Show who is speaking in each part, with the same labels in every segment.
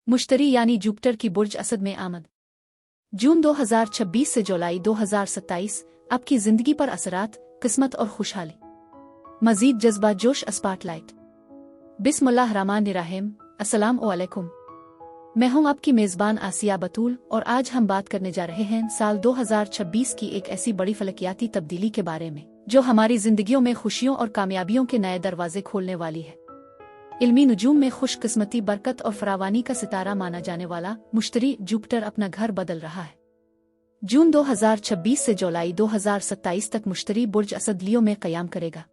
Speaker 1: मुश्तरी यानी जुपिटर की बुर्ज असद में आमद। जून 2026 से जुलाई 2027 आपकी जिंदगी पर असरात, किस्मत और खुशहाली। मजीद जज्बा जोश स्पॉटलाइट। बिस्मिल्लाहिर्रहमानिर्रहीम। अस्सलाम वालेकुम। मैं हूं आपकी मेज़बान आसिया बतूल और आज हम बात करने जा रहे हैं साल 2026 की एक ऐसी बड़ी फलकियाती तब्दीली के बारे में जो हमारी जिंदगियों में खुशियों और कामयाबियों के नए दरवाजे खोलने वाली है। इल्मी नुजूम में खुशकिस्मती, बरकत और फरावानी का सितारा माना जाने वाला मुश्तरी जुपिटर अपना घर बदल रहा है। जून 2026 से जुलाई 2027 तक मुश्तरी बुर्ज असद लियो में क़याम करेगा।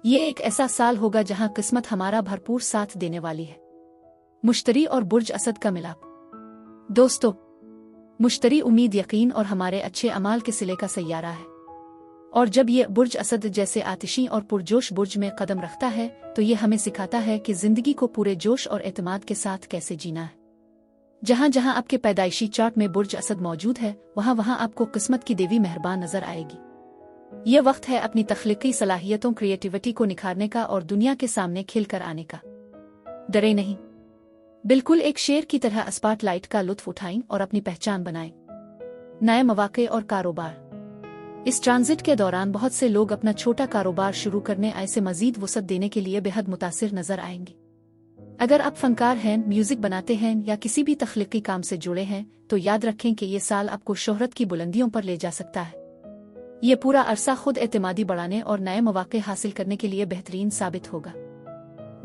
Speaker 1: ये एक ऐसा साल होगा जहां किस्मत हमारा भरपूर साथ देने वाली है। मुश्तरी और बुर्ज असद का मिलाप। दोस्तों, मुश्तरी उम्मीद, यकीन और हमारे अच्छे अमाल के सिले का सैयारा है, और जब ये बुर्ज असद जैसे आतिशी और पुरजोश बुर्ज में कदम रखता है तो ये हमें सिखाता है कि जिंदगी को पूरे जोश और एतमाद के साथ कैसे जीना है। जहां जहां आपके पैदाइशी चार्ट में बुर्ज असद मौजूद है, वहां वहां आपको किस्मत की देवी मेहरबान नजर आएगी। ये वक्त है अपनी तख्लीकी सलाहियतों, क्रिएटिविटी को निखारने का और दुनिया के सामने खिल कर आने का। डरे नहीं, बिल्कुल एक शेर की तरह स्पॉटलाइट का लुत्फ उठाएं और अपनी पहचान बनाएं। नए मौके और कारोबार। इस ट्रांजिट के दौरान बहुत से लोग अपना छोटा कारोबार शुरू करने, आय से मजीद वसअत देने के लिए बेहद मुतासिर नजर आएंगे। अगर आप फनकार हैं, म्यूजिक बनाते हैं या किसी भी तख्लीकी काम से जुड़े हैं तो याद रखें कि ये साल आपको शोहरत की बुलंदियों पर ले जा सकता है। ये पूरा अरसा खुद एतमादी बढ़ाने और नए मौके हासिल करने के लिए बेहतरीन साबित होगा।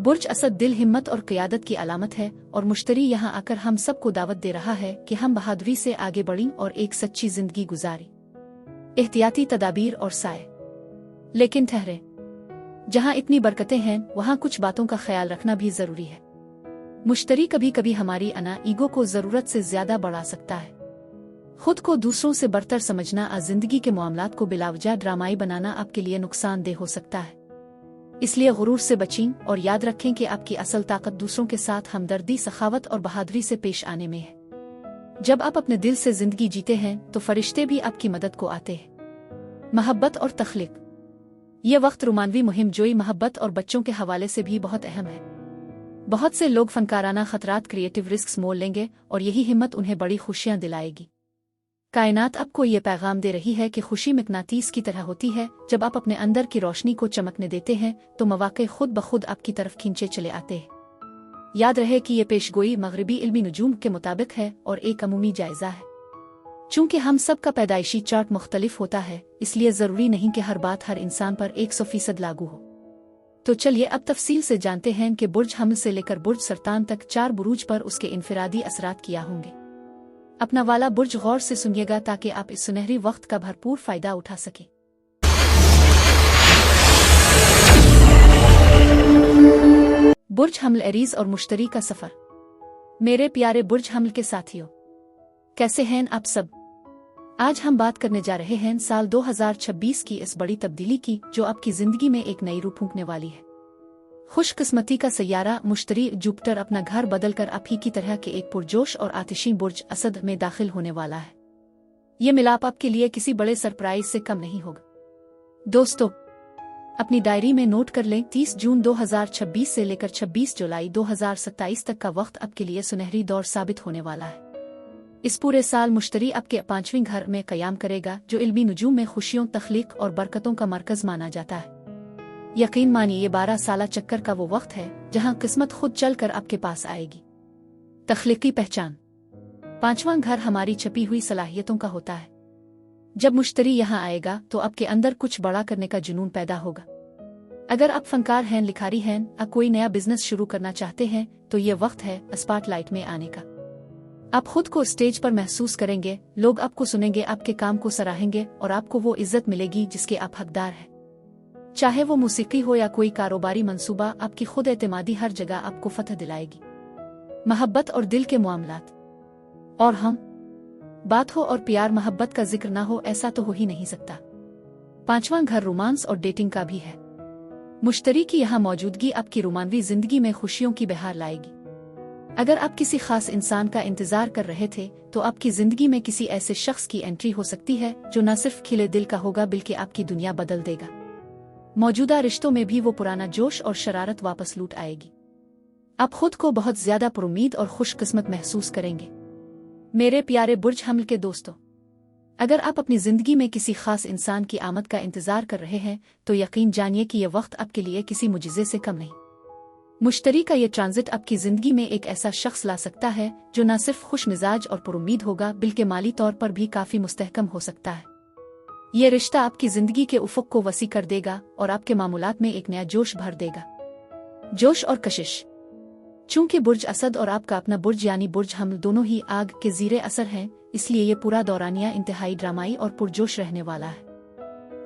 Speaker 1: बुर्ज असद दिल, हिम्मत और क़यादत की अलामत है, और मुश्तरी यहाँ आकर हम सबको दावत दे रहा है कि हम बहादुरी से आगे बढ़ें और एक सच्ची जिंदगी गुजारें। एहतियाती तदाबीर और साए। लेकिन ठहरे, जहां इतनी बरकतें हैं वहां कुछ बातों का ख्याल रखना भी जरूरी है। मुश्तरी कभी कभी हमारी ईगो को जरूरत से ज्यादा बढ़ा सकता है। खुद को दूसरों से बरतर समझना, जिंदगी के मामलात को बिलावजा ड्रामाई बनाना आपके लिए नुकसानदेह हो सकता है। इसलिए गुरूर से बचें और याद रखें कि आपकी असल ताकत दूसरों के साथ हमदर्दी, सखावत और बहादुरी से पेश आने में है। जब आप अपने दिल से जिंदगी जीते हैं तो फरिश्ते भी आपकी मदद को आते हैं। मोहब्बत और तख्लीक। ये वक्त रोमानवी मुहिम जोई, मोहब्बत और बच्चों के हवाले से भी बहुत अहम है। बहुत से लोग फनकाराना खतरात, क्रिएटिव रिस्क मोल लेंगे और यही हिम्मत उन्हें बड़ी खुशियां दिलाएगी। कायनात आपको ये पैगाम दे रही है कि खुशी मकनातीस की तरह होती है। जब आप अपने अंदर की रोशनी को चमकने देते हैं तो मौके खुद ब खुद आपकी तरफ खींचे चले आते हैं। याद रहे कि ये पेशगोई मगरबी इल्मी नुजूम के मुताबिक है और एक अमूमी जायजा है। चूंकि हम सब का पैदाइशी चार्ट मुख्तलिफ होता है, इसलिए जरूरी नहीं कि हर बात हर इंसान पर 100% लागू हो। तो चलिए अब तफसील से जानते हैं कि बुर्ज हमल से लेकर बुर्ज सरतान तक 4 बुरूज पर उसके इनफिरादी असरात क्या होंगे। अपना वाला बुर्ज गौर से सुनिएगा ताकि आप इस सुनहरी वक्त का भरपूर फायदा उठा सकें। बुर्ज हमल, एरीज और मुश्तरी का सफर। मेरे प्यारे बुर्ज हमल के साथियों, कैसे हैं आप सब? आज हम बात करने जा रहे हैं साल 2026 की इस बड़ी तब्दीली की जो आपकी जिंदगी में एक नई रूह फूंकने वाली है। खुशकिस्मती का सैयारा मुश्तरी जुपिटर अपना घर बदलकर आप ही की तरह के एक पुरजोश और आतिशी बुर्ज असद में दाखिल होने वाला है। ये मिलाप आपके लिए किसी बड़े सरप्राइज से कम नहीं होगा। दोस्तों, अपनी डायरी में नोट कर लें, 30 जून 2026 से लेकर 26 जुलाई 2027 तक का वक्त आपके लिए सुनहरी दौर साबित होने वाला है। इस पूरे साल मुश्तरी आपके 5वें घर में क़याम करेगा जो इल्मी नुजूम में खुशियों, तख्लीक और बरकतों का मरकज माना जाता है। यकीन मानिए, ये 12 साला चक्कर का वो वक्त है जहां किस्मत खुद चलकर आपके पास आएगी। तख्लीकी पहचान। 5वां घर हमारी छपी हुई सलाहियतों का होता है। जब मुश्तरी यहाँ आएगा तो आपके अंदर कुछ बड़ा करने का जुनून पैदा होगा। अगर आप फनकार हैं, लिखारी हैं या कोई नया बिजनेस शुरू करना चाहते हैं तो ये वक्त है स्पॉटलाइट में आने का। आप खुद को स्टेज पर महसूस करेंगे, लोग आपको सुनेंगे, आपके काम को सराहेंगे और आपको वो इज्जत मिलेगी जिसके आप हकदार हैं। चाहे वो मौसीकी हो या कोई कारोबारी मंसूबा, आपकी खुद एतमादी हर जगह आपको फतह दिलाएगी। मोहब्बत और दिल के मामलात। और हम बात हो और प्यार मोहब्बत का जिक्र ना हो, ऐसा तो हो ही नहीं सकता। 5वां घर रोमांस और डेटिंग का भी है। मुश्तरी की यहाँ मौजूदगी आपकी रोमानवी जिंदगी में खुशियों की बहार लाएगी। अगर आप किसी खास इंसान का इंतजार कर रहे थे तो आपकी जिंदगी में किसी ऐसे शख्स की एंट्री हो सकती है जो न सिर्फ खिले दिल का होगा बल्कि आपकी दुनिया बदल देगा। मौजूदा रिश्तों में भी वो पुराना जोश और शरारत वापस लूट आएगी। आप खुद को बहुत ज्यादा पुरुमीद और खुशकिस्मत महसूस करेंगे। मेरे प्यारे बुर्ज हमल के दोस्तों, अगर आप अपनी जिंदगी में किसी खास इंसान की आमद का इंतजार कर रहे हैं तो यकीन जानिए कि यह वक्त आपके लिए किसी मुजिज़े से कम नहीं। मुश्तरी का यह ट्रांजिट आपकी जिंदगी में एक ऐसा शख्स ला सकता है जो न सिर्फ खुश मिजाज और पुरुमीद होगा बल्कि माली तौर पर भी काफी मुस्तहकम हो सकता है। यह रिश्ता आपकी जिंदगी के उफ़ुक़ को वसी कर देगा और आपके मामूलात में एक नया जोश भर देगा। जोश और कशिश। चूंकि बुर्ज असद और आपका अपना बुर्ज यानी बुर्ज हमल दोनों ही आग के ज़ीरे असर हैं, इसलिए ये पूरा दौरानिया इंतहाई ड्रामाई और पुरजोश रहने वाला है।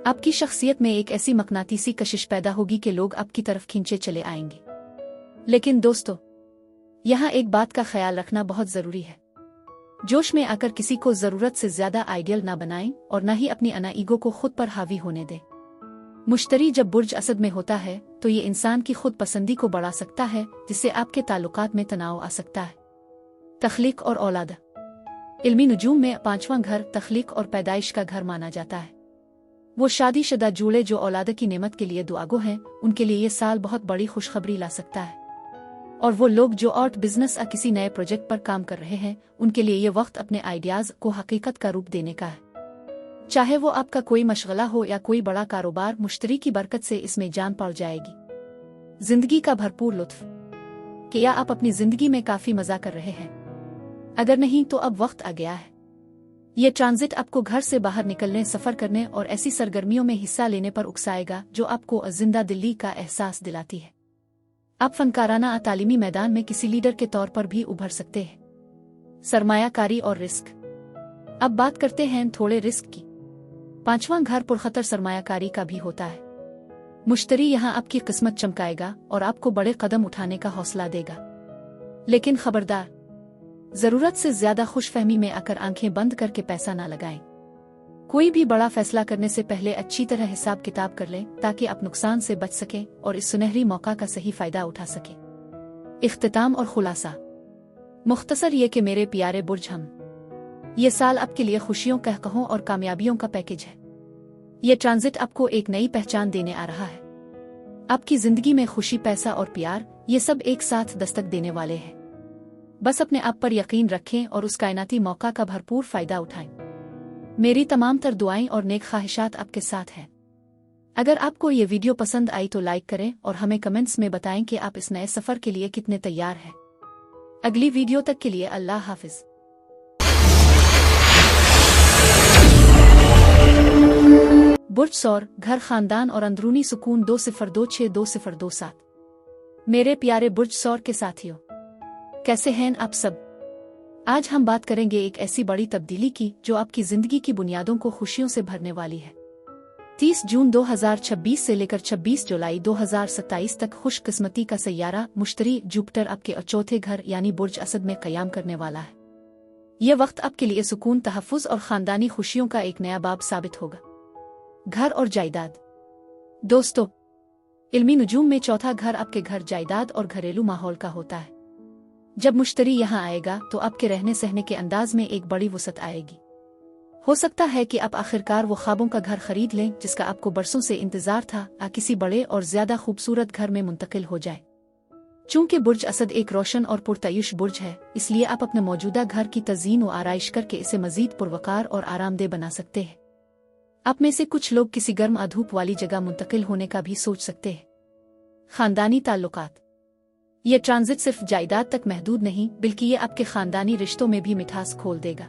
Speaker 1: आपकी शख्सियत में एक ऐसी मकनातीसी कशिश पैदा होगी कि लोग आपकी तरफ खींचे चले आएंगे। लेकिन दोस्तों, यहाँ एक बात का ख्याल रखना बहुत जरूरी है। जोश में आकर किसी को जरूरत से ज्यादा आइडियल ना बनाएं और न ही अपनी अना ईगो को खुद पर हावी होने दें। मुश्तरी जब बुर्ज असद में होता है तो ये इंसान की खुद पसंदी को बढ़ा सकता है, जिससे आपके ताल्लुकात में तनाव आ सकता है। तख्लीक और औलाद। इल्मी नुजूम में 5वां घर तख्लीक और पैदाइश का घर माना जाता है। वो शादीशुदा जूड़े जो औलाद की नेमत के लिए दुआगो हैं, उनके लिए ये साल बहुत बड़ी खुशखबरी ला सकता है। और वो लोग जो आर्ट बिजनेस या किसी नए प्रोजेक्ट पर काम कर रहे हैं, उनके लिए ये वक्त अपने आइडियाज को हकीकत का रूप देने का है। चाहे वो आपका कोई मशगला हो या कोई बड़ा कारोबार, मुश्तरी की बरकत से इसमें जान पड़ जाएगी। जिंदगी का भरपूर लुत्फ। क्या आप अपनी जिंदगी में काफी मजा कर रहे हैं? अगर नहीं तो अब वक्त आ गया है। ये ट्रांजिट आपको घर से बाहर निकलने, सफर करने और ऐसी सरगर्मियों में हिस्सा लेने पर उकसाएगा जो आपको जिंदा दिली का एहसास दिलाती है। आप फनकाराना तालीमी मैदान में किसी लीडर के तौर पर भी उभर सकते हैं। सरमायाकारी और रिस्क। अब बात करते हैं थोड़े रिस्क की। 5वां घर पुरखतर सरमायाकारी का भी होता है। मुश्तरी यहाँ आपकी किस्मत चमकाएगा और आपको बड़े कदम उठाने का हौसला देगा। लेकिन खबरदार, जरूरत से ज्यादा खुशफहमी में आकर आंखें बंद करके पैसा ना लगाएं। कोई भी बड़ा फैसला करने से पहले अच्छी तरह हिसाब किताब कर लें ताकि आप नुकसान से बच सकें और इस सुनहरी मौका का सही फायदा उठा सकें। इख्तिताम और खुलासा। मुख्तसर ये कि मेरे प्यारे बुर्ज हम, ये साल आपके लिए खुशियों, कहकहों और कामयाबियों का पैकेज है। ये ट्रांजिट आपको एक नई पहचान देने आ रहा है। आपकी जिंदगी में खुशी, पैसा और प्यार, ये सब एक साथ दस्तक देने वाले हैं। बस अपने आप पर यकीन रखें और उस कायनाती मौका का भरपूर फायदा उठाएं। मेरी तमाम तर दुआएं और नेक ख्वाहिशात आपके साथ हैं। अगर आपको ये वीडियो पसंद आई तो लाइक करें और हमें कमेंट्स में बताएं कि आप इस नए सफर के लिए कितने तैयार हैं। अगली वीडियो तक के लिए अल्लाह हाफिज। बुर्ज सौर, घर, खानदान और अंदरूनी सुकून 2026-2027। मेरे प्यारे बुर्ज सौर के साथियों, कैसे हैं आप सब? आज हम बात करेंगे एक ऐसी बड़ी तब्दीली की जो आपकी जिंदगी की बुनियादों को खुशियों से भरने वाली है। 30 जून 2026 से लेकर 26 जुलाई 2027 तक खुशकिस्मती का सैयारा मुश्तरी जुपिटर आपके चौथे घर यानी बुर्ज असद में कयाम करने वाला है। यह वक्त आपके लिए सुकून, तहफ़्फ़ुज़ और खानदानी खुशियों का एक नया बाब साबित होगा। घर और जायदाद। दोस्तों, इल्मी नुजूम में चौथा घर आपके घर, जायदाद और घरेलू माहौल का होता है। जब मुश्तरी यहाँ आएगा तो आपके रहने सहने के अंदाज में एक बड़ी वसअत आएगी। हो सकता है कि आप आखिरकार वो ख्वाबों का घर खरीद लें जिसका आपको बरसों से इंतजार था, या किसी बड़े और ज्यादा खूबसूरत घर में मुंतकिल हो जाए। चूंकि बुर्ज असद एक रोशन और पुरतयुश बुर्ज है, इसलिए आप अपने मौजूदा घर की तज़ीन व आराइश करके इसे मजीद पुरवकार और आरामदेह बना सकते हैं। आप में से कुछ लोग किसी गर्म अधूप वाली जगह मुंतकिल होने का भी सोच सकते हैं। खानदानी ताल्लुकात। ये ट्रांजिट सिर्फ जायदाद तक महदूद नहीं, बल्कि ये आपके खानदानी रिश्तों में भी मिठास खोल देगा।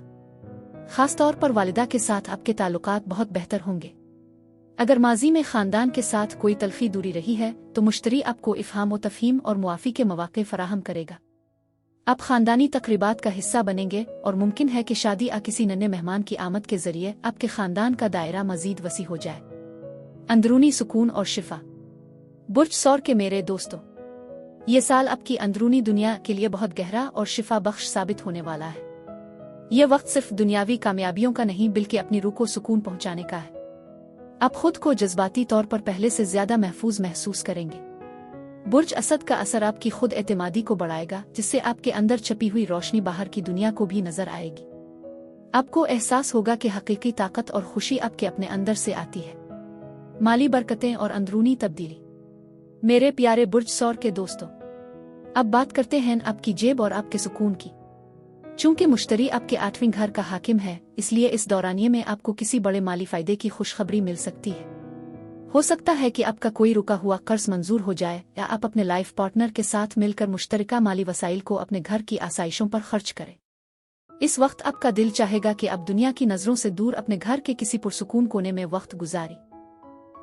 Speaker 1: खास तौर पर वालिदा के साथ आपके ताल्लुकात बहुत बेहतर होंगे। अगर माजी में खानदान के साथ कोई तलखी दूरी रही है तो मुश्तरी आपको इफ़हाम व तफ़हीम और मुआफ़ी के मौक़े फराहम करेगा। आप खानदानी तक़रीबात का हिस्सा बनेंगे और मुमकिन है कि शादी या किसी नन्हे मेहमान की आमद के जरिए आपके खानदान का दायरा मजीद वसी हो जाए। अंदरूनी सुकून और शिफा। बुर्ज सौर के मेरे दोस्तों, ये साल आपकी अंदरूनी दुनिया के लिए बहुत गहरा और शिफा बख्श साबित होने वाला है। यह वक्त सिर्फ दुनियावी कामयाबियों का नहीं बल्कि अपनी रूह को सुकून पहुंचाने का है। आप खुद को जज्बाती तौर पर पहले से ज्यादा महफूज महसूस करेंगे। बुर्ज असद का असर आपकी खुद एतमादी को बढ़ाएगा, जिससे आपके अंदर छपी हुई रोशनी बाहर की दुनिया को भी नजर आएगी। आपको एहसास होगा कि हकीकी ताकत और खुशी आपके अपने अंदर से आती है। माली बरकतें और अंदरूनी तब्दीली। मेरे प्यारे बुर्ज सौर के दोस्तों, अब बात करते हैं आपकी जेब और आपके सुकून की। चूंकि मुश्तरी आपके 8वें घर का हाकिम है, इसलिए इस दौरानिये में आपको किसी बड़े माली फायदे की खुशखबरी मिल सकती है। हो सकता है कि आपका कोई रुका हुआ कर्ज मंजूर हो जाए या आप अपने लाइफ पार्टनर के साथ मिलकर मुश्तरका माली वसाइल को अपने घर की आसाइशों पर खर्च करें। इस वक्त आपका दिल चाहेगा कि आप दुनिया की नजरों से दूर अपने घर के किसी पुरसुकून कोने में वक्त गुजारें।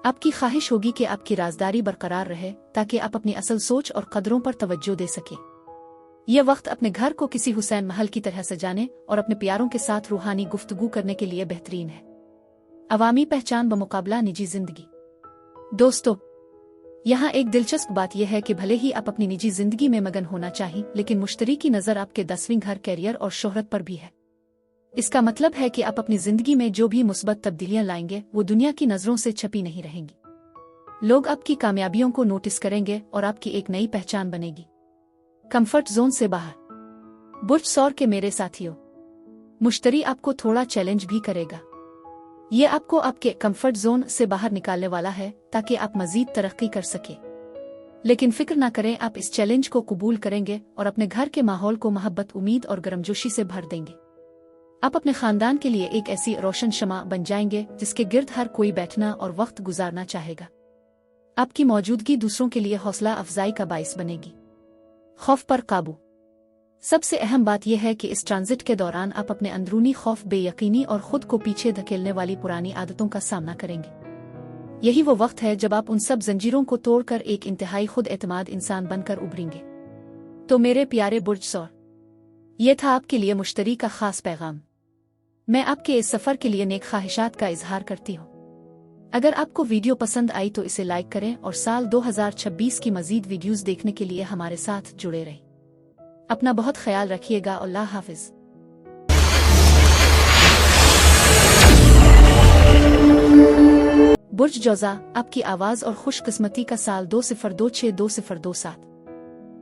Speaker 1: आपकी ख्वाहिश होगी कि आपकी राजदारी बरकरार रहे ताकि आप अपनी असल सोच और कदरों पर तवज्जो दे सकें। यह वक्त अपने घर को किसी हुसैन महल की तरह सजाने और अपने प्यारों के साथ रूहानी गुफ्तगू करने के लिए बेहतरीन है। अवामी पहचान बमुकाबला निजी जिंदगी। दोस्तों, यहाँ एक दिलचस्प बात यह है कि भले ही आप अपनी निजी जिंदगी में मगन होना चाहिए, लेकिन मुश्तरी की नज़र आपके 10वें घर कैरियर और शोहरत पर भी है। इसका मतलब है कि आप अपनी जिंदगी में जो भी मुस्बत तब्दीलियां लाएंगे वो दुनिया की नजरों से छपी नहीं रहेंगी। लोग आपकी कामयाबियों को नोटिस करेंगे और आपकी एक नई पहचान बनेगी। कंफर्ट जोन से बाहर। बुर्ज सौर के मेरे साथियों, मुश्तरी आपको थोड़ा चैलेंज भी करेगा। ये आपको आपके कंफर्ट जोन से बाहर निकालने वाला है ताकि आप मजीद तरक्की कर सके। लेकिन फिक्र ना करें, आप इस चैलेंज को कबूल करेंगे और अपने घर के माहौल को मोहब्बत, उम्मीद और गर्मजोशी से भर देंगे। आप अपने खानदान के लिए एक ऐसी रोशन शमा बन जाएंगे जिसके गिर्द हर कोई बैठना और वक्त गुजारना चाहेगा। आपकी मौजूदगी दूसरों के लिए हौसला अफजाई का बाइस बनेगी। खौफ पर काबू। सबसे अहम बात यह है कि इस ट्रांजिट के दौरान आप अपने अंदरूनी खौफ, बेयकीनी और खुद को पीछे धकेलने वाली पुरानी आदतों का सामना करेंगे। यही वो वक्त है जब आप उन सब जंजीरों को तोड़कर एक इंतहाई खुद एतमाद इंसान बनकर उभरेंगे। तो मेरे प्यारे बुर्ज सौर, यह था आपके लिए मुश्तरी का खास पैगाम। मैं आपके इस सफर के लिए नेक ख्वाहिशात का इजहार करती हूँ। अगर आपको वीडियो पसंद आई तो इसे लाइक करें और साल 2026 की मजीद वीडियोस देखने के लिए हमारे साथ जुड़े रहें। अपना बहुत ख्याल रखिएगा। अल्लाह हाफिज। बुर्ज जौज़ा, आपकी आवाज और खुशकिस्मती का साल 2026-2027।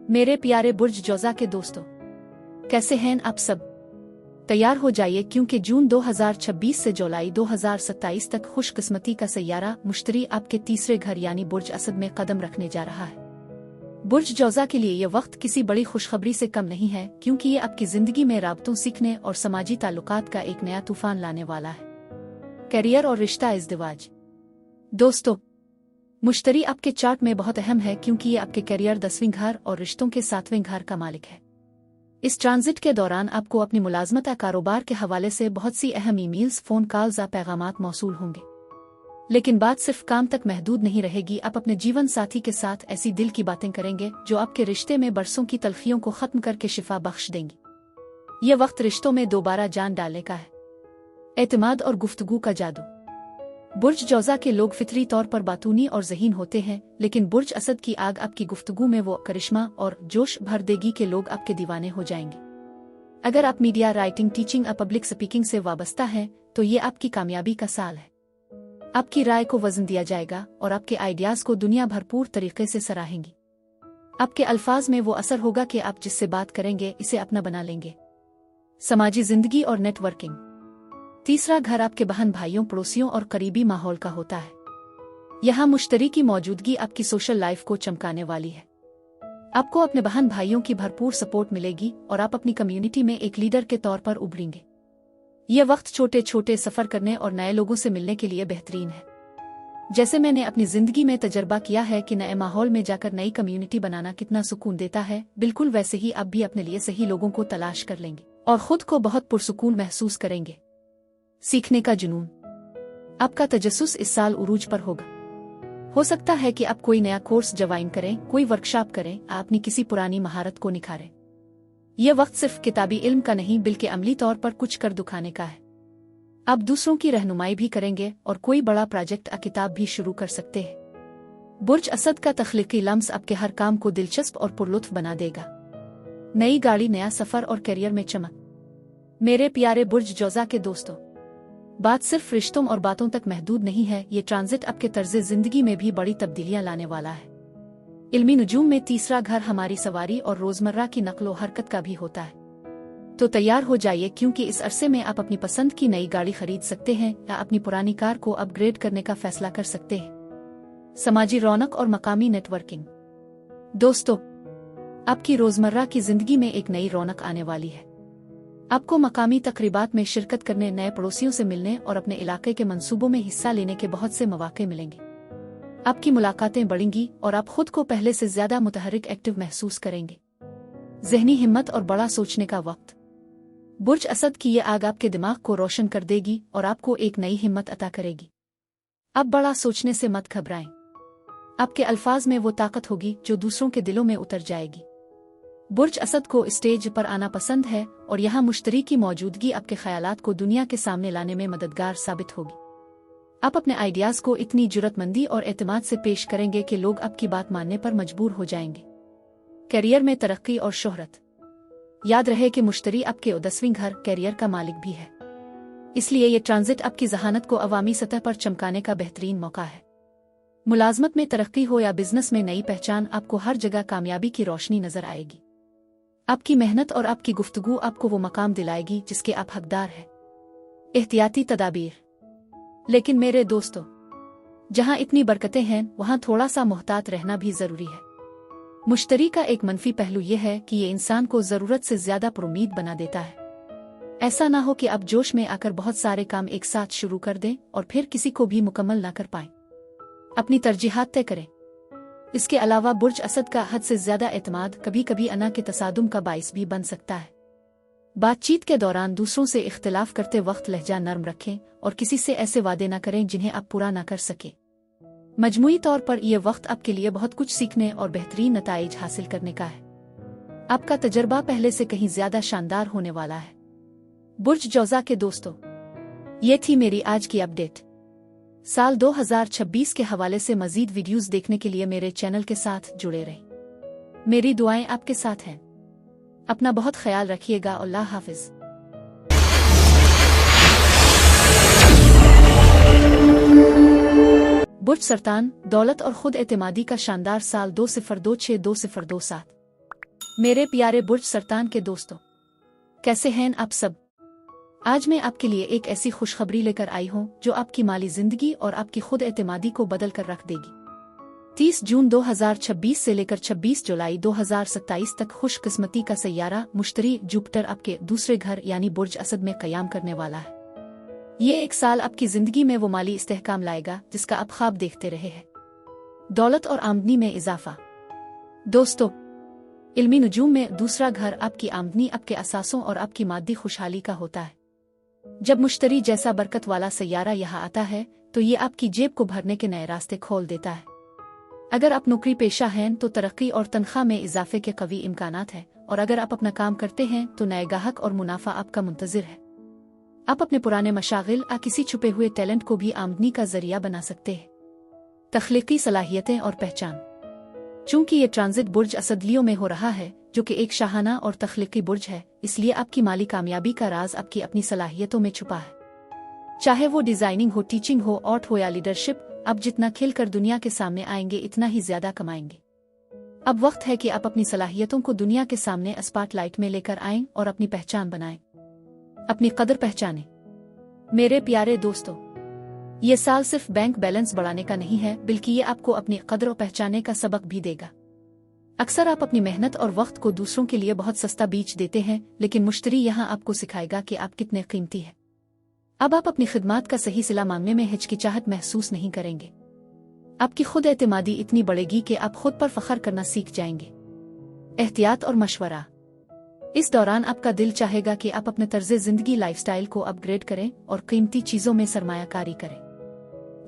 Speaker 1: मेरे प्यारे बुर्ज जौज़ा के दोस्तों, कैसे हैं आप सब? तैयार हो जाइए क्योंकि जून 2026 से जुलाई 2027 तक खुशकिस्मती का सैयारा मुश्तरी आपके तीसरे घर यानी बुर्ज असद में कदम रखने जा रहा है। बुर्ज जौज़ा के लिए यह वक्त किसी बड़ी खुशखबरी से कम नहीं है, क्योंकि ये आपकी जिंदगी में राबतों, सीखने और समाजी ताल्लुकात का एक नया तूफान लाने वाला है। करियर और रिश्ता, इज़्दिवाज। दोस्तों, मुश्तरी आपके चार्ट में बहुत अहम है क्योंकि ये आपके करियर 10वें घर और रिश्तों के 7वें घर का मालिक है। इस ट्रांजिट के दौरान आपको अपनी मुलाजमत या कारोबार के हवाले से बहुत सी अहम ईमेल्स, फोन कॉल्स या पैगामात मौसूल होंगे। लेकिन बात सिर्फ काम तक महदूद नहीं रहेगी। आप अपने जीवन साथी के साथ ऐसी दिल की बातें करेंगे जो आपके रिश्ते में बरसों की तलखियों को खत्म करके शिफा बख्श देंगी। यह वक्त रिश्तों में दोबारा जान डालने का है। एतमाद और गुफ्तगू का जादू। बुर्ज जौज़ा के लोग फितरी तौर पर बातूनी और ज़हीन होते हैं, लेकिन बुर्ज असद की आग आपकी गुफ्तगू में वो करिश्मा और जोश भर देगी कि लोग आपके दीवाने हो जाएंगे। अगर आप मीडिया, राइटिंग, टीचिंग या पब्लिक स्पीकिंग से वाबस्ता हैं तो ये आपकी कामयाबी का साल है। आपकी राय को वजन दिया जाएगा और आपके आइडियाज को दुनिया भरपूर तरीके से सराहेंगी। आपके अल्फाज में वो असर होगा कि आप जिससे बात करेंगे इसे अपना बना लेंगे। समाजी जिंदगी और नेटवर्किंग। तीसरा घर आपके बहन भाइयों, पड़ोसियों और करीबी माहौल का होता है। यहाँ मुश्तरी की मौजूदगी आपकी सोशल लाइफ को चमकाने वाली है। आपको अपने बहन भाइयों की भरपूर सपोर्ट मिलेगी और आप अपनी कम्युनिटी में एक लीडर के तौर पर उभरेंगे। यह वक्त छोटे छोटे सफर करने और नए लोगों से मिलने के लिए बेहतरीन है। जैसे मैंने अपनी जिंदगी में तजर्बा किया है कि नए माहौल में जाकर नई कम्युनिटी बनाना कितना सुकून देता है, बिल्कुल वैसे ही आप भी अपने लिए सही लोगों को तलाश कर लेंगे और खुद को बहुत पुरसुकून महसूस करेंगे। सीखने का जुनून। आपका तजस्सुस इस साल उरूज पर होगा। हो सकता है कि आप कोई नया कोर्स ज्वाइन करें, कोई वर्कशॉप करें, आप अपनी किसी पुरानी महारत को निखारें। यह वक्त सिर्फ किताबी इल्म का नहीं बल्कि अमली तौर पर कुछ कर दिखाने का है। आप दूसरों की रहनुमाई भी करेंगे और कोई बड़ा प्रोजेक्ट या किताब भी शुरू कर सकते हैं। बुर्ज असद का तख्लीकी लम्स आपके हर काम को दिलचस्प और पुरलुत्फ बना देगा। नई गाड़ी, नया सफर और करियर में चमक। मेरे प्यारे बुर्ज जौज़ा के दोस्तों, बात सिर्फ रिश्तों और बातों तक महदूद नहीं है। ये ट्रांजिट आपके तर्ज़े जिंदगी में भी बड़ी तब्दीलियां लाने वाला है। इल्मी नुजूम में तीसरा घर हमारी सवारी और रोजमर्रा की नक्लो हरकत का भी होता है। तो तैयार हो जाइए क्योंकि इस अरसे में आप अपनी पसंद की नई गाड़ी खरीद सकते हैं या अपनी पुरानी कार को अपग्रेड करने का फैसला कर सकते हैं। समाजी रौनक और मकामी नेटवर्किंग। दोस्तों, आपकी रोजमर्रा की जिंदगी में एक नई रौनक आने वाली है। आपको मकामी तकरीबात में शिरकत करने, नए पड़ोसियों से मिलने और अपने इलाके के मंसूबों में हिस्सा लेने के बहुत से मौके मिलेंगे। आपकी मुलाकातें बढ़ेंगी और आप खुद को पहले से ज्यादा मुतहरिक एक्टिव महसूस करेंगे। ज़हनी हिम्मत और बड़ा सोचने का वक्त। बुर्ज असद की ये आग आपके दिमाग को रोशन कर देगी और आपको एक नई हिम्मत अता करेगी। अब बड़ा सोचने से मत घबराएं। आपके अल्फाज में वो ताकत होगी जो दूसरों के दिलों में उतर जाएगी। बुर्ज असद को स्टेज पर आना पसंद है और यहाँ मुश्तरी की मौजूदगी आपके ख्यालात को दुनिया के सामने लाने में मददगार साबित होगी। आप अपने आइडियाज को इतनी जुर्रतमंदी और एतमाद से पेश करेंगे कि लोग आपकी बात मानने पर मजबूर हो जाएंगे। करियर में तरक्की और शोहरत। याद रहे कि मुश्तरी आपके 10वें घर करियर का मालिक भी है, इसलिए ये ट्रांजिट आपकी जहानत को अवामी सतह पर चमकाने का बेहतरीन मौका है। मुलाजमत में तरक्की हो या बिजनेस में नई पहचान, आपको हर जगह कामयाबी की रोशनी नजर आएगी। आपकी मेहनत और आपकी गुफ्तगू आपको वो मकाम दिलाएगी जिसके आप हकदार हैं। एहतियाती तदाबीर। लेकिन मेरे दोस्तों, जहां इतनी बरकतें हैं वहां थोड़ा सा मोहतात रहना भी जरूरी है। मुश्तरी का एक मनफी पहलू यह है कि ये इंसान को जरूरत से ज्यादा पुरुमीद बना देता है। ऐसा ना हो कि आप जोश में आकर बहुत सारे काम एक साथ शुरू कर दें और फिर किसी को भी मुकम्मल ना कर पाएं। अपनी तरजीहात तय करें। इसके अलावा बुर्ज असद का हद से ज्यादा एतमाद कभी कभी अना के तसादुम का बाइस भी बन सकता है। बातचीत के दौरान दूसरों से इख्तिलाफ करते वक्त लहजा नर्म रखें और किसी से ऐसे वादे न करें जिन्हें आप पूरा न कर सके। मजमूई तौर पर यह वक्त आपके लिए बहुत कुछ सीखने और बेहतरीन नताइज हासिल करने का है। आपका तजर्बा पहले से कहीं ज्यादा शानदार होने वाला है। बुर्ज जौजा के दोस्तों, ये थी मेरी आज की अपडेट। साल 2026 के हवाले से मजीद वीडियोस देखने के लिए मेरे चैनल के साथ जुड़े रहें। मेरी दुआएं आपके साथ हैं। अपना बहुत ख्याल रखिएगा। अल्लाह हाफिज। बुर्ज सरतान, दौलत और खुद एतमादी का शानदार साल 2026-2027। मेरे प्यारे बुर्ज सरतान के दोस्तों, कैसे हैं आप सब? आज मैं आपके लिए एक ऐसी खुशखबरी लेकर आई हूं जो आपकी माली जिंदगी और आपकी खुद एतमादी को बदल कर रख देगी। 30 जून 2026 से लेकर 26 जुलाई 2027 तक खुशकिस्मती का सैयारा मुश्तरी जुपिटर आपके दूसरे घर यानी बुर्ज असद में कयाम करने वाला है। ये एक साल आपकी जिंदगी में वो माली इस्तेहकाम लाएगा जिसका आप ख्वाब देखते रहे हैं। दौलत और आमदनी में इजाफा। दोस्तों, इल्मी नुजूम में दूसरा घर आपकी आमदनी, आपके असासों और आपकी मादी खुशहाली का होता है। जब मुश्तरी जैसा बरकत वाला सैयारा यहाँ आता है तो ये आपकी जेब को भरने के नए रास्ते खोल देता है। अगर आप नौकरी पेशा हैं तो तरक्की और तनख्वाह में इजाफे के कवी इम्कानात हैं, और अगर आप अपना काम करते हैं तो नए गाहक और मुनाफा आपका मुंतजिर है। आप अपने पुराने मशागिल या किसी छुपे हुए टैलेंट को भी आमदनी का जरिया बना सकते हैं। तख्लीकी सलाहियतें और पहचान। चूंकि ये ट्रांजिट बुर्ज असदलियों में हो रहा है जो कि एक शाहाना और तख्लीकी बुर्ज है, इसलिए आपकी माली कामयाबी का राज आपकी अपनी सलाहियतों में छुपा है। चाहे वो डिजाइनिंग हो, टीचिंग हो, आर्ट हो या लीडरशिप, आप जितना खिलकर दुनिया के सामने आएंगे इतना ही ज्यादा कमाएंगे। अब वक्त है कि आप अपनी सलाहियतों को दुनिया के सामने स्पॉटलाइट में लेकर आएं और अपनी पहचान बनाएं। अपनी कदर पहचानें। मेरे प्यारे दोस्तों, ये साल सिर्फ बैंक बैलेंस बढ़ाने का नहीं है, बल्कि ये आपको अपनी कदर पहचाने का सबक भी देगा। अक्सर आप अपनी मेहनत और वक्त को दूसरों के लिए बहुत सस्ता बेच देते हैं, लेकिन मुश्तरी यहाँ आपको सिखाएगा कि आप कितने कीमती हैं। अब आप अपनी खिदमात का सही सिला मांगने में हिचकिचाहट महसूस नहीं करेंगे। आपकी खुद एतमादी इतनी बढ़ेगी कि आप खुद पर फख्र करना सीख जाएंगे। एहतियात और मशवरा। इस दौरान आपका दिल चाहेगा कि आप अपने तर्ज जिंदगी लाइफस्टाइल को अपग्रेड करें और कीमती चीजों में सरमायाकारी करें।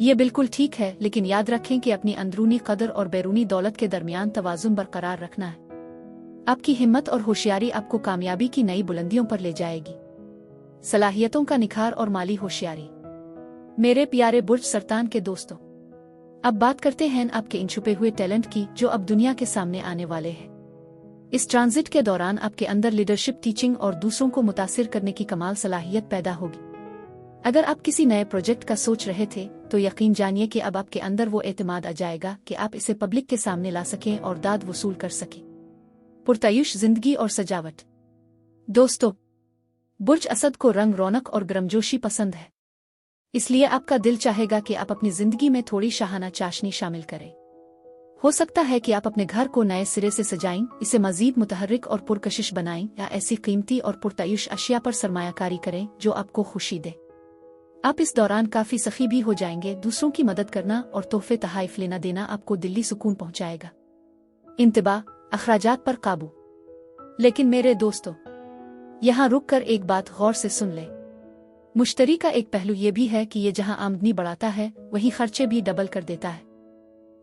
Speaker 1: ये बिल्कुल ठीक है, लेकिन याद रखें कि अपनी अंदरूनी कदर और बैरूनी दौलत के दरमियान तवाजुन बरकरार रखना है। आपकी हिम्मत और होशियारी आपको कामयाबी की नई बुलंदियों पर ले जाएगी। सलाहियतों का निखार और माली होशियारी। मेरे प्यारे बुर्ज सरतान के दोस्तों, अब बात करते हैं आपके इन छुपे हुए टैलेंट की जो अब दुनिया के सामने आने वाले हैं। इस ट्रांजिट के दौरान आपके अंदर लीडरशिप, टीचिंग और दूसरों को मुतासिर करने की कमाल सलाहियत पैदा होगी। अगर आप किसी नए प्रोजेक्ट का सोच रहे थे तो यकीन जानिए कि अब आपके अंदर वो एतमाद आ जाएगा कि आप इसे पब्लिक के सामने ला सकें और दाद वसूल कर सकें। पुरतायुश जिंदगी और सजावट। दोस्तों, बुर्ज असद को रंग, रौनक और गर्मजोशी पसंद है, इसलिए आपका दिल चाहेगा कि आप अपनी जिंदगी में थोड़ी शाहाना चाशनी शामिल करें। हो सकता है कि आप अपने घर को नए सिरे से सजाएं, इसे मजीद मुतहर्रिक और पुरकशिश बनाएं या ऐसी कीमती और पुरतयुश अशिया पर सरमायाकारी करें जो आपको खुशी दे। आप इस दौरान काफी सखी भी हो जाएंगे। दूसरों की मदद करना और तोहफे तहाइफ लेना देना आपको दिल्ली सुकून पहुंचाएगा। इंतबा, अखराजात पर काबू। लेकिन मेरे दोस्तों, यहाँ रुक कर एक बात गौर से सुन ले। मुश्तरी का एक पहलू ये भी है कि ये जहाँ आमदनी बढ़ाता है वहीं खर्चे भी डबल कर देता है।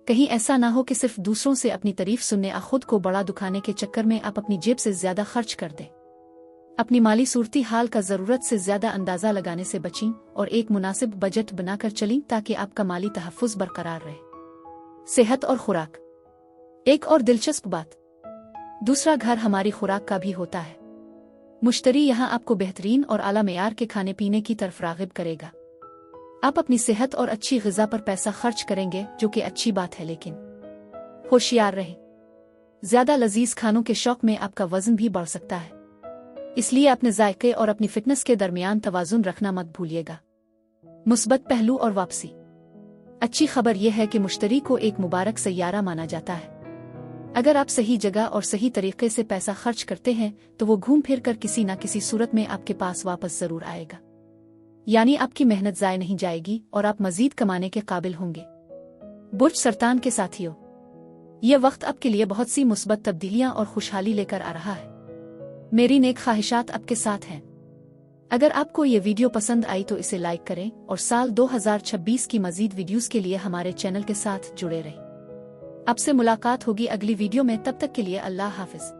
Speaker 1: कहीं ऐसा ना हो कि सिर्फ दूसरों से अपनी तारीफ सुनने या खुद को बड़ा दुखाने के चक्कर में आप अपनी जेब से ज्यादा खर्च कर दें। अपनी माली सूरती हाल का जरूरत से ज्यादा अंदाजा लगाने से बचें और एक मुनासिब बजट बनाकर चलें ताकि आपका माली तहफ़्फ़ुज़ बरकरार रहे। सेहत और खुराक। एक और दिलचस्प बात, दूसरा घर हमारी खुराक का भी होता है। मुश्तरी यहाँ आपको बेहतरीन और आला मेयार के खाने पीने की तरफ राग़िब करेगा। आप अपनी सेहत और अच्छी ग़िज़ा पर पैसा खर्च करेंगे, जो कि अच्छी बात है, लेकिन होशियार रहें, ज्यादा लजीज खानों के शौक में आपका वजन भी बढ़ सकता है। इसलिए अपने जायके और अपनी फिटनेस के दरमियान तवाज़ुन रखना मत भूलिएगा। मुस्बत पहलू और वापसी। अच्छी खबर यह है कि मुश्तरी को एक मुबारक सैयारा माना जाता है। अगर आप सही जगह और सही तरीके से पैसा खर्च करते हैं तो वो घूम फिर कर किसी न किसी सूरत में आपके पास वापस जरूर आएगा। यानी आपकी मेहनत ज़ाय नहीं जाएगी और आप मजीद कमाने के काबिल होंगे। बुर्ज सरतान के साथियों, यह वक्त आपके लिए बहुत सी मुस्बत तब्दीलियां और खुशहाली लेकर आ रहा है। मेरी नेक ख्वाहिशात आपके साथ हैं। अगर आपको ये वीडियो पसंद आई तो इसे लाइक करें और साल 2026 की मजीद वीडियोस के लिए हमारे चैनल के साथ जुड़े रहें। आपसे मुलाकात होगी अगली वीडियो में। तब तक के लिए अल्लाह हाफिज।